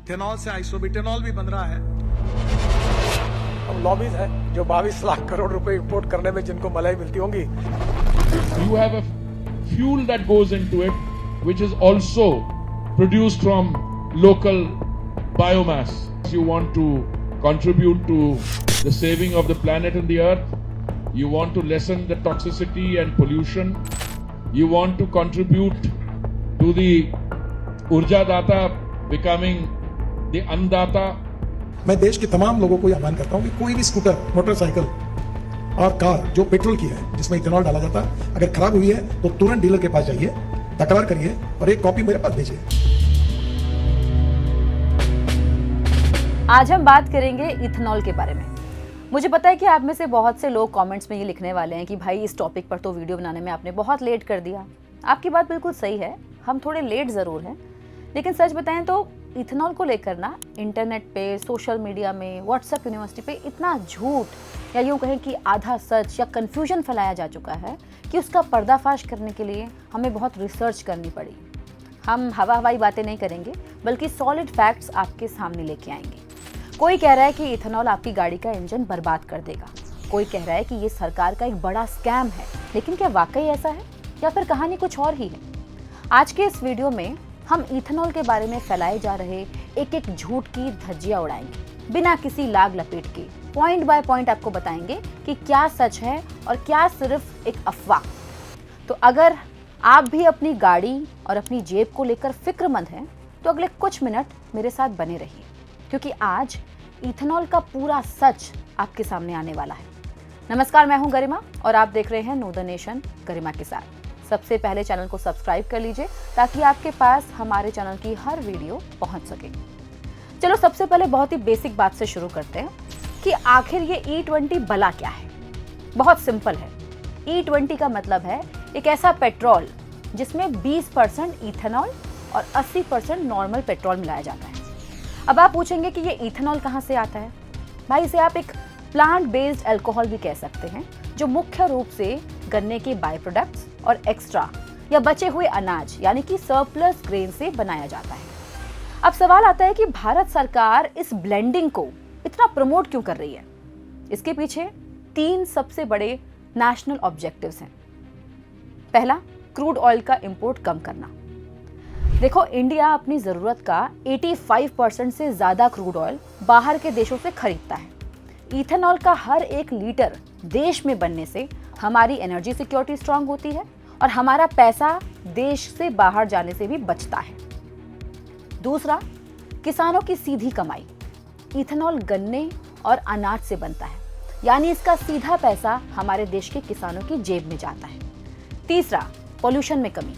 Ethanol से isobutanol भी बन रहा है। अब लॉबीज है जो 22 लाख करोड़ रुपए इंपोर्ट करने में जिनको मलाई मिलती होंगी। You have a fuel that goes into it, which is also produced from local biomass. You want to contribute to the saving of the planet and the earth. You want to lessen the toxicity and pollution. You want to contribute to the Urja Data becoming the Annadata. मैं देश के तमाम लोगों को यह आह्वान करता हूं कि कोई भी स्कूटर, मोटरसाइकिल और कार जो पेट्रोल की है, जिसमें इथेनॉल डाला जाता है, अगर खराब हुई है तो तुरंत डीलर के पास जाइए, तकरार करिए और एक कॉपी मेरे पास भेजिए। आज हम बात करेंगे इथेनॉल के बारे में। मुझे पता है कि आप में से बहुत से लोग कमेंट्स में ये लिखने वाले हैं कि भाई इस टॉपिक पर तो वीडियो बनाने में आपने बहुत लेट कर दिया। आपकी बात बिल्कुल सही है, हम थोड़े लेट ज़रूर हैं, लेकिन सच बताएं तो इथेनॉल को लेकर ना इंटरनेट पे, सोशल मीडिया में, व्हाट्सएप यूनिवर्सिटी पे इतना झूठ या यूँ कहें कि आधा सच या कन्फ्यूजन फैलाया जा चुका है कि उसका पर्दाफाश करने के लिए हमें बहुत रिसर्च करनी पड़ी। हम हवाई बातें नहीं करेंगे, बल्कि सॉलिड फैक्ट्स आपके सामने लेके आएंगे। कोई कह रहा है कि इथेनॉल आपकी गाड़ी का इंजन बर्बाद कर देगा, कोई कह रहा है कि ये सरकार का एक बड़ा स्कैम है, लेकिन क्या वाकई ऐसा है या फिर कहानी कुछ और ही है? आज के इस वीडियो में हम इथेनॉल के बारे में फैलाए जा रहे एक एक झूठ की धज्जियां उड़ाएंगे, बिना किसी लाग लपेट के पॉइंट बाय पॉइंट आपको बताएंगे कि क्या सच है और क्या सिर्फ एक अफवाह। तो अगर आप भी अपनी गाड़ी और अपनी जेब को लेकर फिक्रमंद हैं तो अगले कुछ मिनट मेरे साथ बने रहिए, क्योंकि आज इथेनॉल का पूरा सच आपके सामने आने वाला है। नमस्कार, मैं हूं गरिमा और आप देख रहे हैं नो द नेशन गरिमा के साथ। सबसे पहले चैनल को सब्सक्राइब कर लीजिए ताकि आपके पास हमारे चैनल की हर वीडियो पहुंच सके। चलो सबसे पहले बहुत ही बेसिक बात से शुरू करते हैं कि आखिर ये E20 भला क्या है। बहुत सिंपल है। E20 का मतलब है एक ऐसा पेट्रोल जिसमें 20% इथेनॉल और 80% नॉर्मल पेट्रोल मिलाया जाता है। अब आप पूछेंगे कि ये इथेनॉल कहाँ से आता है? भाई इसे आप एक प्लांट बेस्ड अल्कोहल भी कह सकते हैं, जो मुख्य रूप से गन्ने के बाय प्रोडक्ट्स और एक्स्ट्रा या बचे हुए अनाज यानी कि सरप्लस ग्रेन से बनाया जाता है। अब सवाल आता है कि भारत सरकार इस ब्लेंडिंग को इतना प्रमोट क्यों कर रही है? इसके पीछे 3 सबसे बड़े नेशनल ऑब्जेक्टिव्स हैं। पहला, क्रूड ऑयल का इंपोर्ट कम करना। देखो, इंडिया अपनी जरूरत का 85% से ज्यादा क्रूड ऑयल बाहर के देशों से खरीदता है। इथेनॉल का हर एक लीटर देश में बनने से हमारी एनर्जी सिक्योरिटी स्ट्रांग होती है और हमारा पैसा देश से बाहर जाने से भी बचता है। दूसरा, किसानों की सीधी कमाई। इथेनॉल गन्ने और अनाज से बनता है, यानी इसका सीधा पैसा हमारे देश के किसानों की जेब में जाता है। तीसरा, पोल्यूशन में कमी।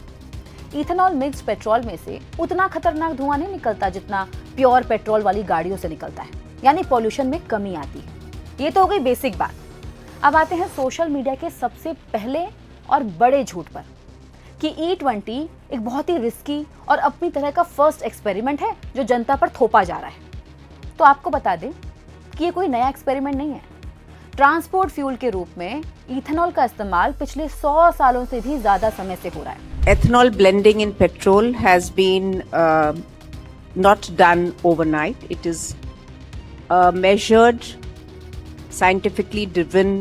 इथेनॉल मिक्स्ड पेट्रोल में से उतना खतरनाक धुआं नहीं निकलता जितना प्योर पेट्रोल वाली गाड़ियों से निकलता है, यानी पोल्यूशन में कमी आती है। ये तो हो गई बेसिक बात। अब आते हैं सोशल मीडिया के सबसे पहले और बड़े झूठ पर कि E20 एक बहुत ही रिस्की और अपनी तरह का फर्स्ट एक्सपेरिमेंट है जो जनता पर थोपा जा रहा है। तो आपको बता दें कि ये कोई नया एक्सपेरिमेंट नहीं है। ट्रांसपोर्ट फ्यूल के रूप में इथेनॉल का इस्तेमाल पिछले 100 सालों से भी ज्यादा समय से हो रहा है। Ethanol blending in petrol has been not done overnight. It is a measured, scientifically driven,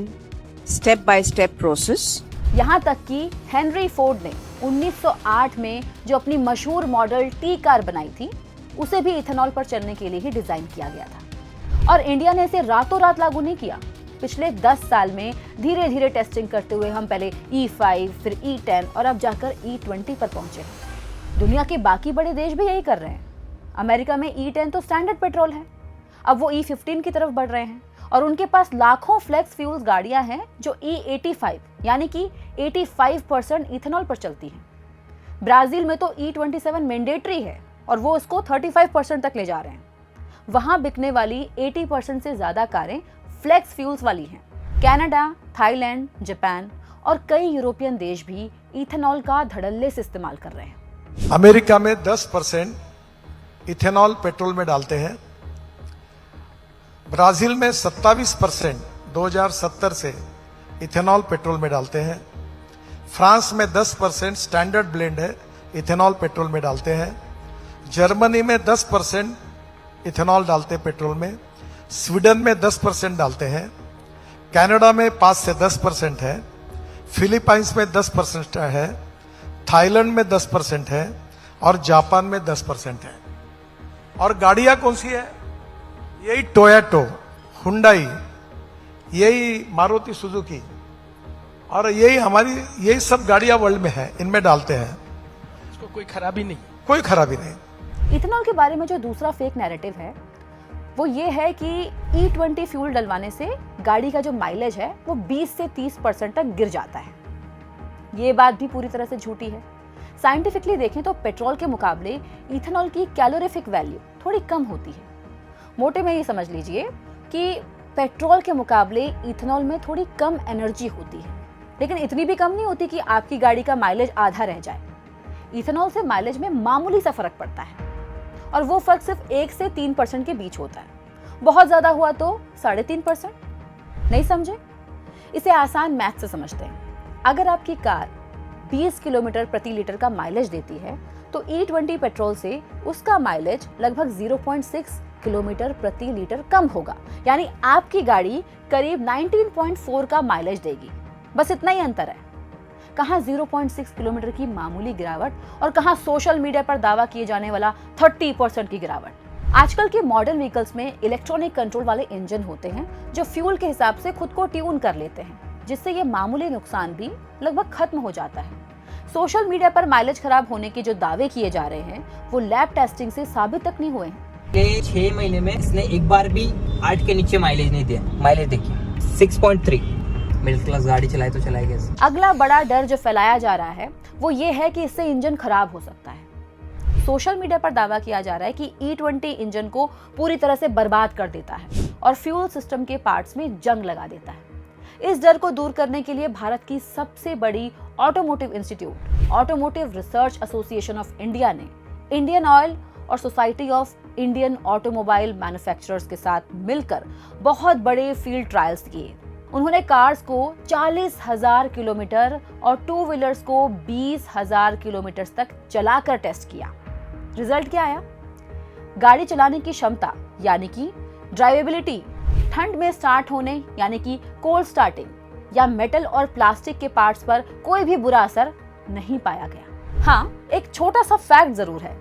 step-by-step process. यहाँ तक कि हेनरी फोर्ड ने 1908 में जो अपनी मशहूर मॉडल टी कार बनाई थी, उसे भी इथेनॉल पर चलने के लिए ही डिजाइन किया गया था। और इंडिया ने इसे रातों रात लागू नहीं किया। पिछले 10 साल में धीरे धीरे टेस्टिंग करते हुए हम पहले E5, फिर E10 और अब जाकर E20 पर पहुंचे। दुनिया के बाकी बड़े देश भी यही कर रहे हैं। अमेरिका में E10 तो स्टैंडर्ड पेट्रोल है, अब वो E15 की तरफ बढ़ रहे हैं और उनके पास लाखों फ्लेक्स फ्यूल्स गाड़ियां हैं जो E85 यानी कि 85% इथेनॉल पर चलती हैं। ब्राजील में तो E27 मैंडेटरी है और वो उसको 35% तक ले जा रहे हैं। वहां बिकने वाली 80% से ज्यादा कारें फ्लेक्स फ्यूल्स वाली हैं। कनाडा, थाईलैंड, जापान और कई यूरोपियन देश भी इथेनॉल का धड़ल्ले से इस्तेमाल कर रहे हैं। अमेरिका में 10% इथेनॉल पेट्रोल में डालते हैं। ब्राजील में 27% 2070 से इथेनॉल पेट्रोल में डालते हैं। फ्रांस में 10% स्टैंडर्ड ब्लेंड है, इथेनॉल पेट्रोल में डालते हैं। जर्मनी में 10% इथेनॉल डालते हैं पेट्रोल में। स्वीडन में 10% डालते हैं, कनाडा में 5 से 10% है, फिलीपाइंस में 10% है, थाईलैंड में 10% है और जापान में 10% है। और गाड़ियां कौन सी है? यही टोयोटो, हुंडई, यही मारुति सुजुकी और यही सब गाड़ियां वर्ल्ड में है, इनमें डालते हैं। इसको कोई खराबी नहीं। कोई खराबी नहीं। इथेनॉल के बारे में जो दूसरा फेक नैरेटिव है वो ये है कि E20 फ्यूल डलवाने से गाड़ी का जो माइलेज है वो 20 से 30% तक गिर जाता है। ये बात भी पूरी तरह से झूठी है। साइंटिफिकली देखें तो पेट्रोल के मुकाबले इथेनॉल की कैलोरीफिक वैल्यू थोड़ी कम होती है। मोटे में ये समझ लीजिए कि पेट्रोल के मुकाबले इथेनॉल में थोड़ी कम एनर्जी होती है, लेकिन इतनी भी कम नहीं होती कि आपकी गाड़ी का माइलेज आधा रह जाए। इथेनॉल से माइलेज में मामूली सा फर्क पड़ता है और वो फर्क सिर्फ 1 से 3% के बीच होता है। बहुत ज्यादा हुआ तो 3.5%। नहीं समझे? इसे आसान मैथ से समझते हैं। अगर आपकी कार 20 किलोमीटर प्रति लीटर का माइलेज देती है तो E20 पेट्रोल से उसका माइलेज लगभग 0.6 किलोमीटर प्रति लीटर कम होगा, यानी आपकी गाड़ी करीब 19.4 का माइलेज देगी। बस इतना ही अंतर है। कहां 0.6 किलोमीटर की मामूली गिरावट और कहां सोशल मीडिया पर दावा किए जाने वाला 30% की गिरावट। आजकल के मॉडर्न व्हीकल्स में इलेक्ट्रॉनिक कंट्रोल वाले इंजन होते हैं जो फ्यूल के हिसाब से खुद को ट्यून कर लेते हैं, जिससे ये मामूली नुकसान भी लगभग खत्म हो जाता है। सोशल मीडिया पर माइलेज खराब होने के जो दावे किए जा रहे हैं वो लैब टेस्टिंग से साबित तक नहीं हुए हैं। 6 महीने में इसने एक बार भी 8 के नीचे माइलेज नहीं दिया। माइलेज देखिए 6.3। मिडिल क्लास गाड़ी चलाए तो चलाएगा कैसे? अगला बड़ा डर जो फैलाया जा रहा है वो ये है कि इससे इंजन खराब हो सकता है। सोशल मीडिया पर दावा किया जा रहा है कि E20 इंजन को पूरी तरह से बर्बाद कर देता है और फ्यूल सिस्टम के पार्ट्स में जंग लगा देता है। इस डर को दूर करने के लिए भारत की सबसे बड़ी automotive institute automotive research association of India ने इंडियन ऑयल और society of Indian automobile manufacturers के साथ मिलकर बहुत बड़े फील्ड ट्रायल्स किए। उन्होंने कार्स को 40,000 किलोमीटर और टू व्हीलर्स को 20,000 किलोमीटर तक चलाकर टेस्ट किया। रिजल्ट क्या आया? गाड़ी चलाने की क्षमता यानी कि ड्राइवेबिलिटी, ठंड में स्टार्ट होने यानी कि कोल्ड स्टार्टिंग या मेटल और प्लास्टिक के पार्ट्स पर कोई भी बुरा असर नहीं पाया गया। हाँ, एक छोटा सा फैक्ट जरूर है।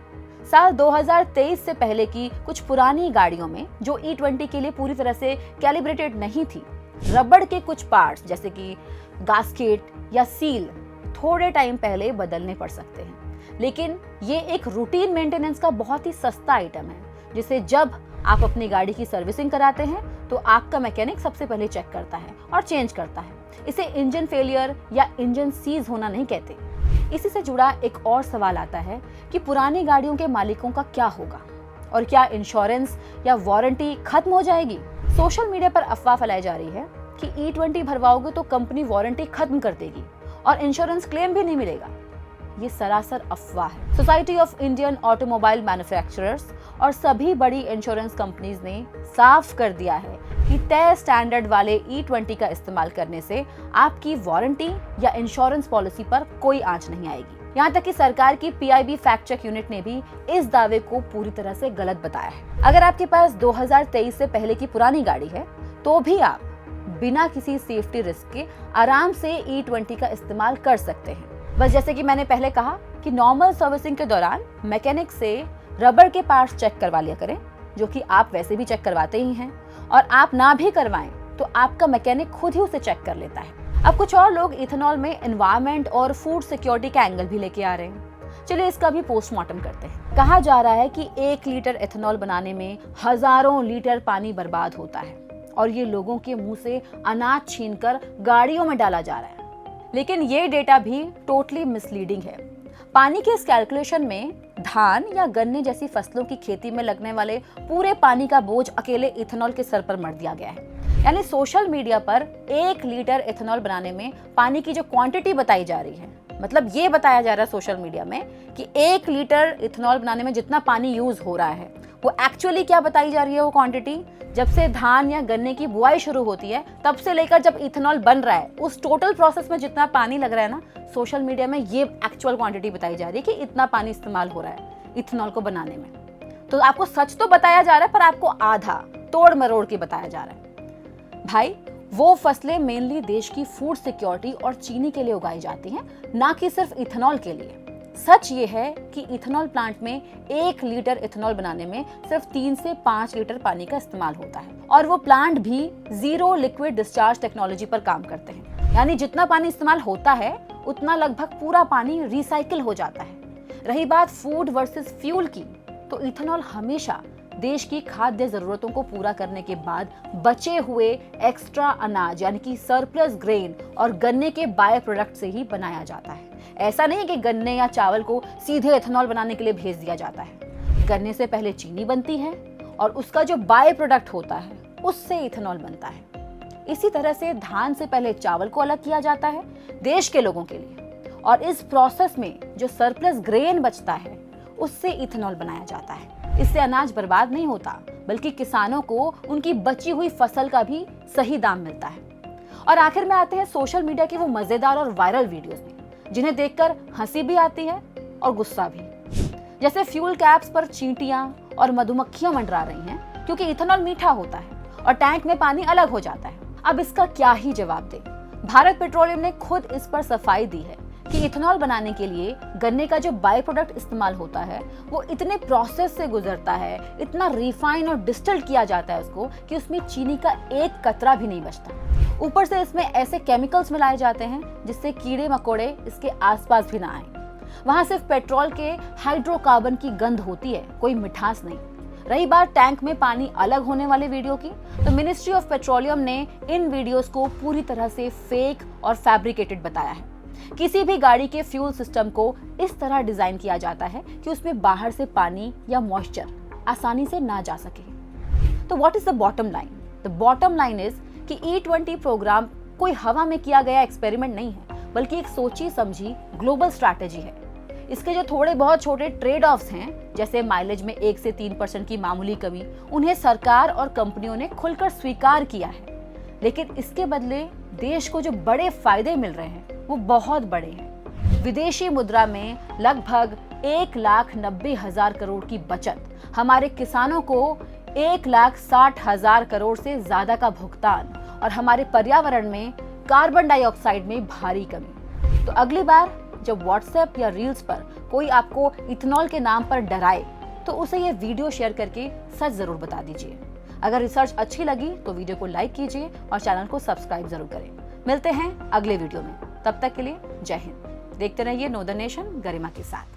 साल 2023 से पहले की कुछ पुरानी गाड़ियों में जो E20 के लिए पूरी तरह से कैलिब्रेटेड नहीं थी, रबड़ के कुछ पार्ट्स जैसे कि गास्केट या सील थोड़े टाइम पहले बदलने पड़ सकते हैं, लेकिन ये एक रूटीन मेंटेनेंस का बहुत ही सस्ता आइटम है जिसे जब आप अपनी गाड़ी की सर्विसिंग कराते हैं तो आपका मैकेनिक सबसे पहले चेक करता है और चेंज करता है। इसे इंजन फेलियर या इंजन सीज होना नहीं कहते। इसी से जुड़ा एक और सवाल आता है कि पुरानी गाड़ियों के मालिकों का क्या होगा और क्या इंश्योरेंस या वारंटी खत्म हो जाएगी? सोशल मीडिया पर अफवाह फैलाई जा रही है कि E20 भरवाओगे तो कंपनी वारंटी खत्म कर देगी और इंश्योरेंस क्लेम भी नहीं मिलेगा। ये सरासर अफवाह है। Society of Indian automobile manufacturers और सभी बड़ी इंश्योरेंस कंपनीज ने साफ कर दिया है कि तय स्टैंडर्ड वाले E20 का इस्तेमाल करने से आपकी वारंटी या इंश्योरेंस पॉलिसी पर कोई आंच नहीं आएगी। यहाँ तक कि सरकार की PIB फैक्ट चेक यूनिट ने भी इस दावे को पूरी तरह से गलत बताया है। अगर आपके पास 2023 से पहले की पुरानी गाड़ी है तो भी आप बिना किसी सेफ्टी रिस्क के आराम से E20 का इस्तेमाल कर सकते हैं। बस जैसे कि मैंने पहले कहा कि नॉर्मल सर्विसिंग के दौरान मैकेनिक से रबर के पार्ट्स चेक करवा लिया करें, जो कि आप वैसे भी चेक करवाते ही हैं, और आप ना भी करवाएं तो आपका मैकेनिक खुद ही उसे चेक कर लेता है। अब कुछ और लोग इथेनॉल में एनवायरनमेंट और फूड सिक्योरिटी का एंगल भी लेके आ रहे हैं। चलिए इसका भी पोस्टमार्टम करते हैं। कहा जा रहा है कि 1 लीटर इथेनॉल बनाने में हजारों लीटर पानी बर्बाद होता है और ये लोगों के मुंह से अनाज छीनकर गाड़ियों में डाला जा रहा है। लेकिन ये डेटा भी टोटली मिसलीडिंग है। पानी के इस कैलकुलेशन में धान या गन्ने जैसी फसलों की खेती में लगने वाले पूरे पानी का बोझ अकेले इथेनॉल के सर पर मर दिया गया है। यानी सोशल मीडिया पर 1 लीटर इथेनॉल बनाने में पानी की जो क्वांटिटी बताई जा रही है, मतलब ये बताया जा रहा है सोशल मीडिया में कि 1 लीटर इथेनॉल बनाने में जितना पानी यूज हो रहा है, वो एक्चुअली क्या बताई जा रही है? वो क्वांटिटी जब से धान या गन्ने की बुआई शुरू होती है तब से लेकर जब इथेनॉल बन रहा है, उस टोटल प्रोसेस में जितना पानी लग रहा है ना, सोशल मीडिया में ये एक्चुअल क्वांटिटी बताई जा रही है कि इतना पानी इस्तेमाल हो रहा है इथेनॉल को बनाने में। तो आपको सच तो बताया जा रहा है, पर आपको आधा तोड़ मरोड़ के बताया जा रहा है। भाई, वो फसलें मेनली देश की फूड सिक्योरिटी और चीनी के लिए उगाई जाती हैं, ना कि सिर्फ इथेनॉल के लिए। सच ये है कि इथेनॉल प्लांट में 1 लीटर इथेनॉल बनाने में सिर्फ 3 से 5 लीटर पानी का इस्तेमाल होता है, और वो प्लांट भी जीरो लिक्विड डिस्चार्ज टेक्नोलॉजी पर काम करते हैं। यानी जितना पानी इस्तेमाल होता है उतना लगभग पूरा पानी रिसाइकिल हो जाता है। रही बात फूड वर्सेस फ्यूल की, तो इथेनॉल हमेशा देश की खाद्य जरूरतों को पूरा करने के बाद बचे हुए एक्स्ट्रा अनाज यानी कि सरप्लस ग्रेन और गन्ने के बाय प्रोडक्ट से ही बनाया जाता है। ऐसा नहीं कि गन्ने या चावल को सीधे इथेनॉल बनाने के लिए भेज दिया जाता है। गन्ने से पहले चीनी बनती है और उसका जो बाय प्रोडक्ट होता है उससे इथेनॉल बनता है। इसी तरह से धान से पहले चावल को अलग किया जाता है देश के लोगों के लिए, और इस प्रोसेस में जो सरप्लस ग्रेन बचता है उससे इथेनॉल बनाया जाता है। इससे अनाज बर्बाद नहीं होता, बल्कि किसानों को उनकी बची हुई फसल का भी सही दाम मिलता है। और आखिर में आते हैं सोशल मीडिया के वो मजेदार और वायरल वीडियोस में, जिन्हें देखकर हंसी भी आती है और गुस्सा भी। जैसे फ्यूल कैप्स पर चींटियां और मधुमक्खियां मंडरा रही हैं क्योंकि इथेनॉल मीठा होता है और टैंक में पानी अलग हो जाता है। अब इसका क्या ही जवाब दे। भारत पेट्रोलियम ने खुद इस पर सफाई दी है कि इथेनॉल बनाने के लिए गन्ने का जो बाय प्रोडक्ट इस्तेमाल होता है वो इतने प्रोसेस से गुजरता है, इतना रिफाइन और डिस्टिल्ड किया जाता है उसको, कि उसमें चीनी का एक कतरा भी नहीं बचता। ऊपर से इसमें ऐसे केमिकल्स मिलाए जाते हैं जिससे कीड़े मकोड़े इसके आसपास भी ना आए। वहां सिर्फ पेट्रोल के हाइड्रोकार्बन की गंध होती है, कोई मिठास नहीं। रही बात टैंक में पानी अलग होने वाले वीडियो की, तो मिनिस्ट्री ऑफ पेट्रोलियम ने इन वीडियोस को पूरी तरह से फेक और फैब्रिकेटेड बताया है। किसी भी गाड़ी के फ्यूल सिस्टम को इस तरह डिजाइन किया जाता है कि उसमें बाहर से पानी या मॉइस्चर आसानी से ना जा सके। तो what is the bottom line? The bottom line is कि E20 प्रोग्राम कोई हवा में किया गया एक्सपेरिमेंट नहीं है, बल्कि एक सोची समझी ग्लोबल स्ट्रैटेजी है। इसके जो थोड़े बहुत छोटे ट्रेड ऑफ्स हैं, जैसे माइलेज में 1 से 3% की मामूली कमी, उन्हें सरकार और कंपनियों ने खुलकर स्वीकार किया है। लेकिन इसके बदले देश को जो बड़े फायदे मिल रहे हैं वो बहुत बड़े हैं। विदेशी मुद्रा में लगभग 1,90,000 करोड़ की बचत, हमारे किसानों को 1,60,000 करोड़ से ज्यादा का भुगतान, और हमारे पर्यावरण में कार्बन डाइऑक्साइड में भारी कमी। तो अगली बार जब व्हाट्सएप या रील्स पर कोई आपको इथेनॉल के नाम पर डराए, तो उसे ये वीडियो शेयर करके सच जरूर बता दीजिए। अगर रिसर्च अच्छी लगी तो वीडियो को लाइक कीजिए और चैनल को सब्सक्राइब जरूर करें। मिलते हैं अगले वीडियो में, तब तक के लिए जय हिंद। देखते रहिए नॉर्दर्न नेशन गरिमा के साथ।